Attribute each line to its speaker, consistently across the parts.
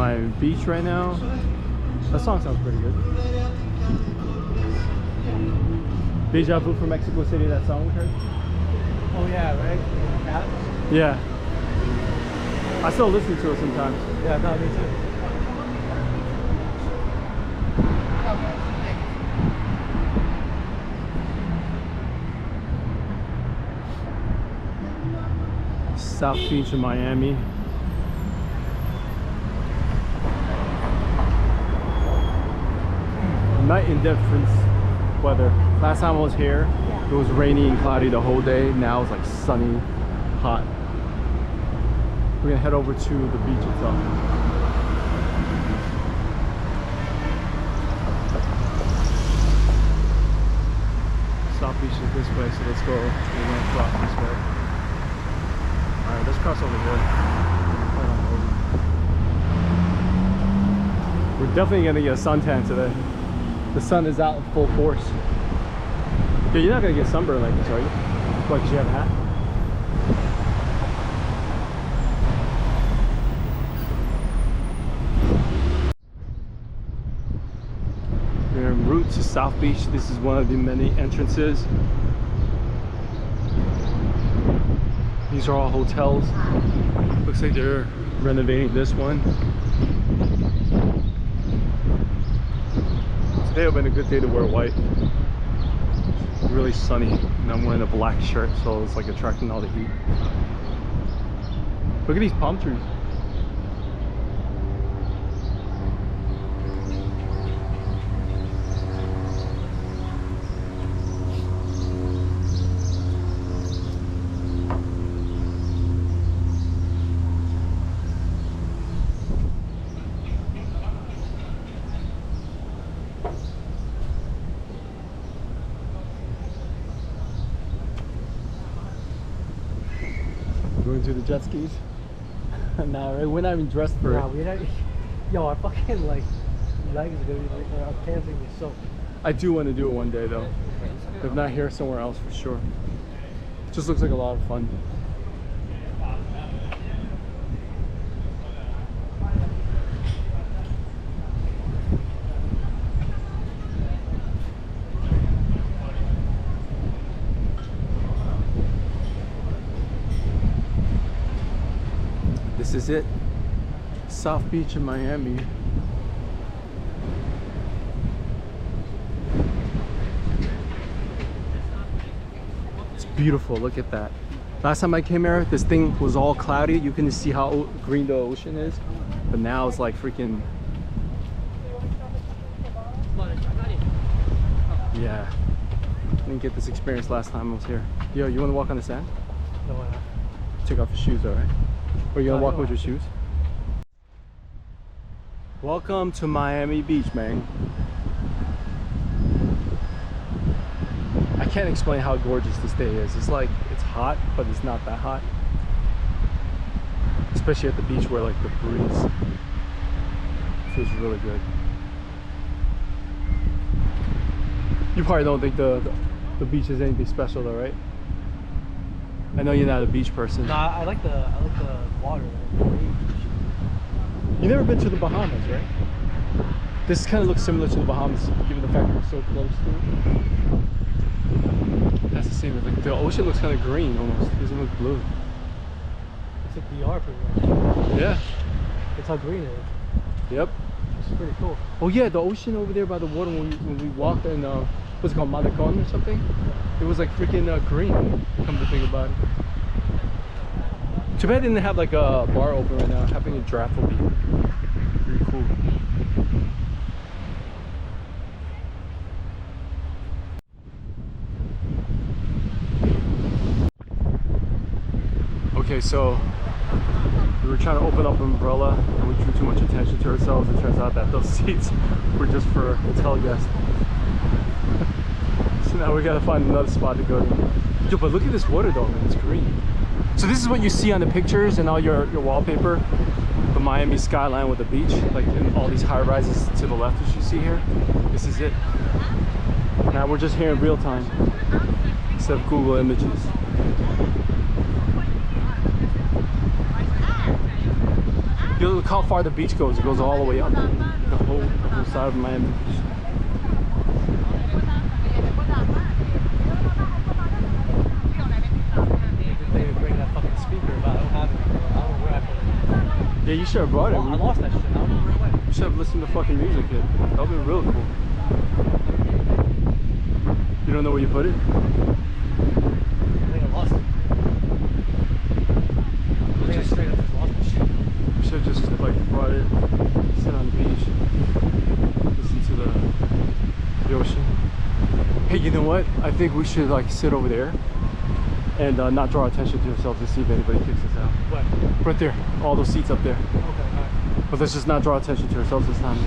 Speaker 1: Miami Beach right now. That song sounds pretty good. Deja Vu from Mexico City, that song we heard?
Speaker 2: Oh yeah, right?
Speaker 1: Yeah. I still listen to it sometimes.
Speaker 2: Yeah, no, me too.
Speaker 1: South Beach in Miami. Night and difference weather. Last time I was here, it was rainy and cloudy the whole day. Now it's like sunny, hot. We're gonna head over to the beach itself. South Beach is this way, so let's go. We're gonna cross this way. Alright, let's cross over here. We're definitely gonna get a suntan today. The sun is out in full force. Yeah, you're not gonna get sunburned like this, are you? Why, because you have a hat? We're en route to South Beach. This is one of the many entrances. These are all hotels. Looks like they're renovating this one. Today would have been a good day to wear white. Really sunny, and I'm wearing a black shirt, so it's like attracting all the heat. Look at these palm trees. Going to the jet skis? Nah, right? We're not even dressed for it.
Speaker 2: We're not. Yo, our fucking like legs are gonna be like our pants are gonna be soaked.
Speaker 1: I do want to do it one day though. If not here, somewhere else for sure. Just looks like a lot of fun. This is it. South Beach in Miami. It's beautiful, look at that. Last time I came here, this thing was all cloudy. You can see how green the ocean is. But now it's like freaking... Yeah. I didn't get this experience last time I was here. Yo, you want to walk on the sand?
Speaker 2: No, why not?
Speaker 1: Take off your shoes, alright? Or you gonna walk with your shoes? Welcome to Miami Beach, man. I can't explain how gorgeous this day is. It's like, it's hot, but it's not that hot. Especially at the beach where like the breeze feels really good. You probably don't think the beach is anything special though, right? I know you're not a beach person.
Speaker 2: Nah, I like the water.
Speaker 1: You've never been to the Bahamas, right? This kind of looks similar to the Bahamas, given the fact that we're so close to it. That's the same. Like the ocean looks kind of green almost. It doesn't look blue.
Speaker 2: It's like DR pretty much.
Speaker 1: Yeah.
Speaker 2: It's how green it is.
Speaker 1: Yep.
Speaker 2: It's pretty cool.
Speaker 1: Oh yeah, the ocean over there by the water when we walked in, what's it called, Malecon or something? It was like freaking green, come to think about it. Too bad they didn't have like a bar open right now. Having a draft will be pretty cool. Okay, so we were trying to open up an umbrella and we drew too much attention to ourselves. It turns out that those seats were just for hotel guests. So now we gotta find another spot to go to. Yo, but look at this water though, man, it's green. So this is what you see on the pictures and all your wallpaper. The Miami skyline with the beach, like in all these high rises to the left as you see here. This is it. Now we're just here in real time instead of Google Images. You look how far the beach goes. It goes all the way up. The whole side of Miami Beach.
Speaker 2: They would bring that fucking speaker, but I don't have it. I don't know where I put it.
Speaker 1: Yeah, you should have brought it.
Speaker 2: I lost that shit. I don't know where it went.
Speaker 1: You should have listened to fucking music, kid. That would be real cool. You don't know where you put it?
Speaker 2: I think I lost it. I think I straight up just lost that shit.
Speaker 1: You should have just like brought it, sit on the beach, listen to the ocean. Hey, you know what? I think we should like sit over there and not draw attention to ourselves and see if anybody kicks us out.
Speaker 2: What?
Speaker 1: Right there, all those seats up there.
Speaker 2: Okay, alright.
Speaker 1: But let's just not draw attention to ourselves this time.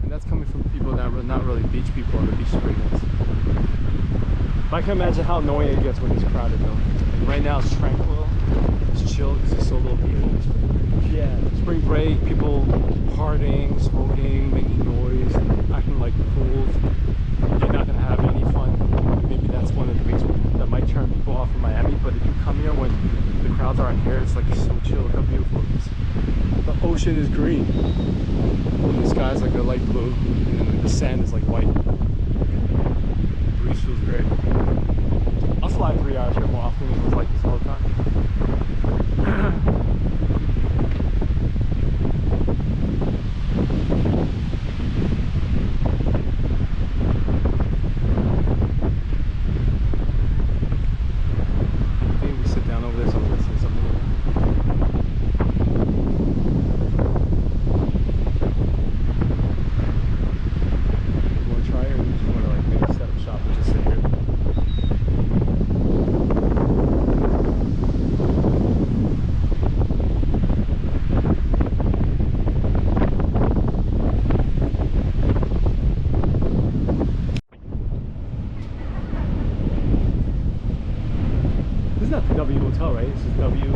Speaker 1: And that's coming from people that are not really beach people on the beach experience. I can imagine how annoying it gets when it's crowded though. Right now it's tranquil, it's chill because there's so little people. Yeah, spring break, people partying, smoking, making noise, acting like fools. You're not gonna have any fun. Maybe that's one of the things that might turn people off from Miami. But if you come here when the crowds aren't here, it's like so chill. Look how beautiful it is. The ocean is green, and the sky is like a light blue, and then the sand is like white. The breeze feels great. I'll fly 3 hours here more often than it was like this all the time. This is not the W Hotel, right? This is W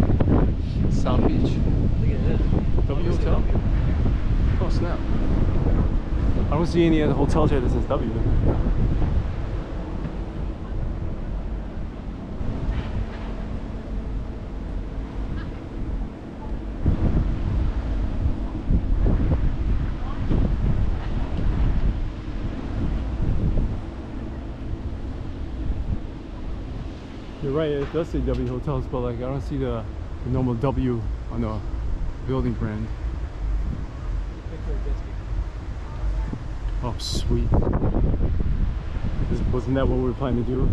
Speaker 1: South Beach.
Speaker 2: I think it is.
Speaker 1: W Hotel? Oh snap. I don't see any other hotels here that says W. You're right, it does say W Hotels, but like I don't see the normal W on the building brand. Oh sweet. Wasn't that what we were planning to do?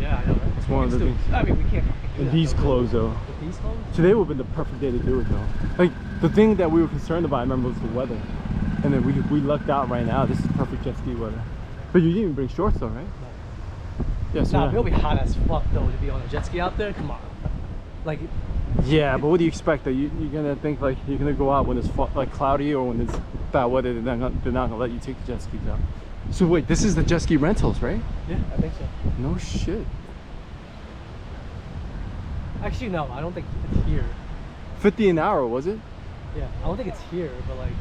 Speaker 2: Yeah, I know, right?
Speaker 1: It's one of the things.
Speaker 2: I mean, we can't fucking do
Speaker 1: And
Speaker 2: that,
Speaker 1: these
Speaker 2: though.
Speaker 1: closed though.
Speaker 2: With these closed?
Speaker 1: Today would have been the perfect day to do it though. Like the thing that we were concerned about, I remember, was the weather. And then we lucked out right now. This is perfect jet ski weather. But you didn't even bring shorts though, right?
Speaker 2: No.
Speaker 1: Yeah, so
Speaker 2: Nah, it'll be hot as fuck though to be on a jet ski out there. Come on. Like,
Speaker 1: yeah, but what do you expect? That you're gonna think like you're gonna go out when it's like cloudy or when it's bad weather? They're not gonna let you take the jet skis out. So wait, this is the jet ski rentals, right?
Speaker 2: yeah, I think so.
Speaker 1: No shit.
Speaker 2: Actually, no, I don't think it's here.
Speaker 1: 50 an hour, was it?
Speaker 2: Yeah, I don't think it's here, but like.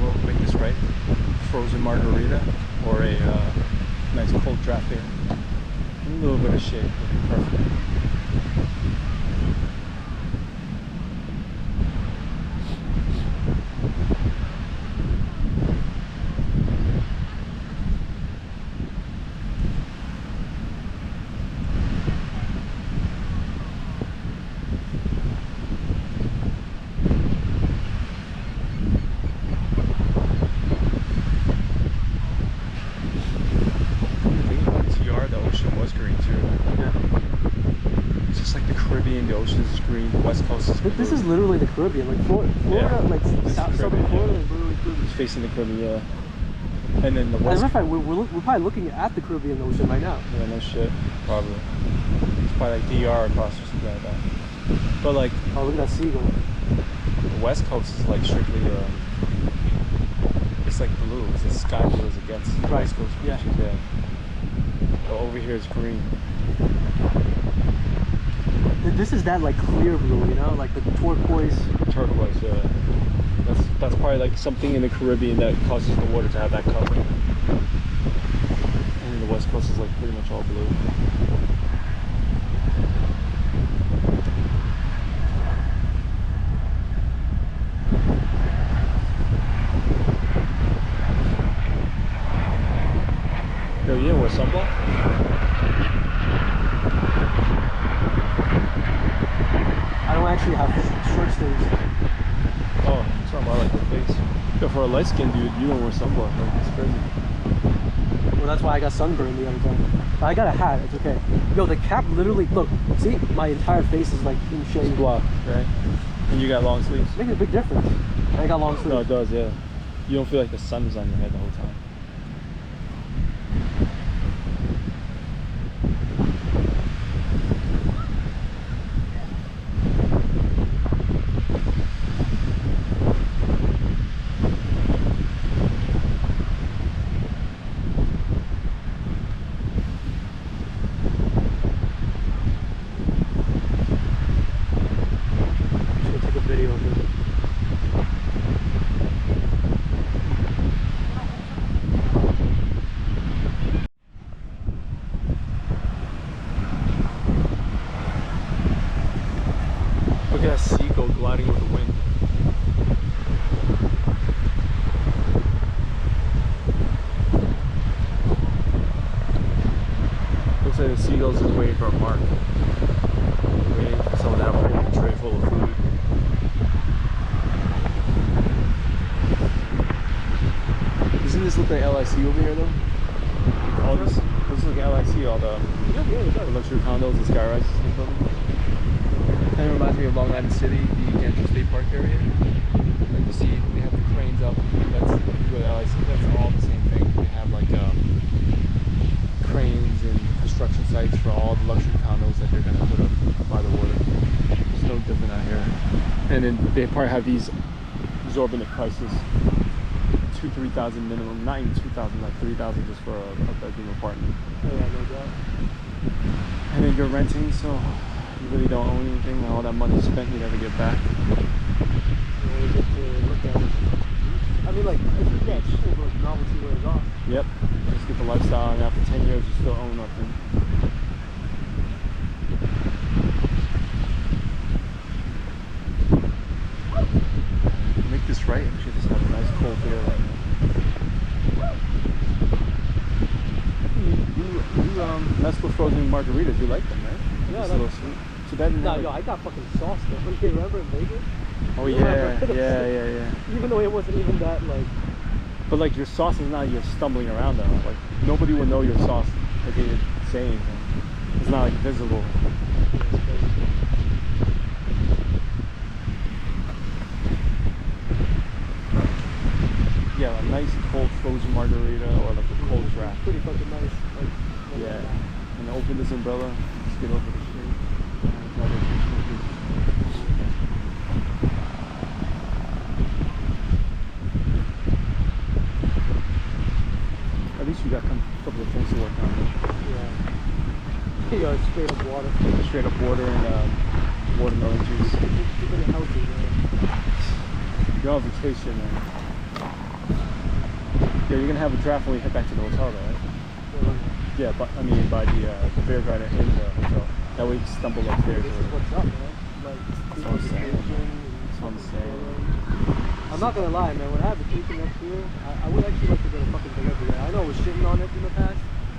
Speaker 1: We'll make this right. Frozen margarita or a nice cold draft beer. A little bit of shade, would be perfect. The ocean is green, the west coast is blue.
Speaker 2: This is literally the Caribbean, like Florida,
Speaker 1: Yeah,
Speaker 2: like
Speaker 1: this is
Speaker 2: southern
Speaker 1: Caribbean,
Speaker 2: Florida
Speaker 1: yeah.
Speaker 2: is literally Caribbean.
Speaker 1: It's facing the Caribbean, yeah. And then the
Speaker 2: As a
Speaker 1: west.
Speaker 2: matter of fact, we're probably looking at the Caribbean Ocean right now.
Speaker 1: Yeah, no shit. Probably. It's probably like DR across or something like that. But like
Speaker 2: Oh, look at that seagull.
Speaker 1: the west coast is like strictly it's like blue. It's as sky blue as it gets. The
Speaker 2: Right.
Speaker 1: West coast
Speaker 2: Yeah.
Speaker 1: beaches, yeah. But over here is green.
Speaker 2: This is that like clear blue, you know, like the turquoise.
Speaker 1: Turquoise, yeah. That's probably like something in the Caribbean that causes the water to have that color. And then the west coast is like pretty much all blue. Yo, you didn't wear sunblock?
Speaker 2: I don't actually have short sleeves.
Speaker 1: Oh, I'm talking about like the face. Yo, for a light skinned dude, you don't wear sunblock. Like, it's crazy.
Speaker 2: Well, that's why I got sunburned the other time. But I got a hat. It's okay. Yo, the cap literally. Look, see, my entire face is like in shade.
Speaker 1: It's blocked, right? And you got long sleeves.
Speaker 2: Makes a big difference. And I got long sleeves.
Speaker 1: No, it does, yeah. You don't feel like the sun is on your head the whole time.
Speaker 2: Should take a video of it.
Speaker 1: Look at that seagull gliding with the wind. Looks like the seagulls is waiting for a mark. Waiting for someone to have a tray full of food. Doesn't this look like LIC over here though? All this looks like LIC, all the luxury condos and sky rises they're building. Kind of reminds me of Long Island City, the Gantry State Park area. Like you see, they have the cranes up. That's with LIC. That's all the same thing. They have like cranes and construction sites for all the luxury condos that they're gonna put up by the water. It's no different out here. And then they probably have these exorbitant prices. 2,000-3,000 minimum, not even 2,000, like 3,000 just for a bedroom apartment.
Speaker 2: Oh, yeah, no doubt.
Speaker 1: And then you're renting, so you really don't own anything. All that money spent, you never get back.
Speaker 2: Yeah, we get to look at it. I mean, like, yeah, it's just like novelty wears off.
Speaker 1: Yep. Just get the lifestyle, and after 10 years, you still own nothing. Make this right. We should just have a nice cold beer right now. You mess with frozen margaritas. You like them, right?
Speaker 2: Yeah,
Speaker 1: Just
Speaker 2: I
Speaker 1: a
Speaker 2: like
Speaker 1: little sweet. Too bad.
Speaker 2: No, yo, I got fucking sauce though. You remember in Vegas?
Speaker 1: Oh
Speaker 2: You
Speaker 1: yeah,
Speaker 2: remember?
Speaker 1: yeah.
Speaker 2: Even though it wasn't even that like.
Speaker 1: But like your sauce is not you're stumbling around though. Like nobody would know your sauce. Like they didn't say anything. It's not like visible. Yeah, a nice cold frozen margarita or like a cold draft.
Speaker 2: Pretty fucking nice. Like,
Speaker 1: Yeah. And open this umbrella. Just get over the shade. At least you got a couple of things to work on.
Speaker 2: Yeah. Yo, it's straight up water.
Speaker 1: Straight up water and watermelon juice.
Speaker 2: Keeping it healthy, man.
Speaker 1: You're on vacation, man. Yeah, you're gonna have a draft when we head back to the hotel, though, right? Yeah, but I mean by the beer garden in the hotel. That way you can stumble upstairs.
Speaker 2: This
Speaker 1: Or
Speaker 2: is what's up, man. Like,
Speaker 1: That's what I'm saying. That's what I'm saying.
Speaker 2: I'm not gonna lie, man. When I have vacation next year, I would actually like to get a fucking delivery. I know I was shitting on it in the past,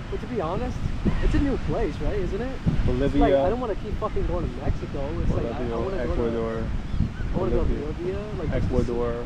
Speaker 2: but to be honest, it's a new place, right? Isn't it?
Speaker 1: Bolivia,
Speaker 2: It's like I don't want to keep fucking going to Mexico. It's like I
Speaker 1: Bolivia,
Speaker 2: want to go to.
Speaker 1: Ecuador,
Speaker 2: I want to go to Bolivia, like
Speaker 1: Ecuador,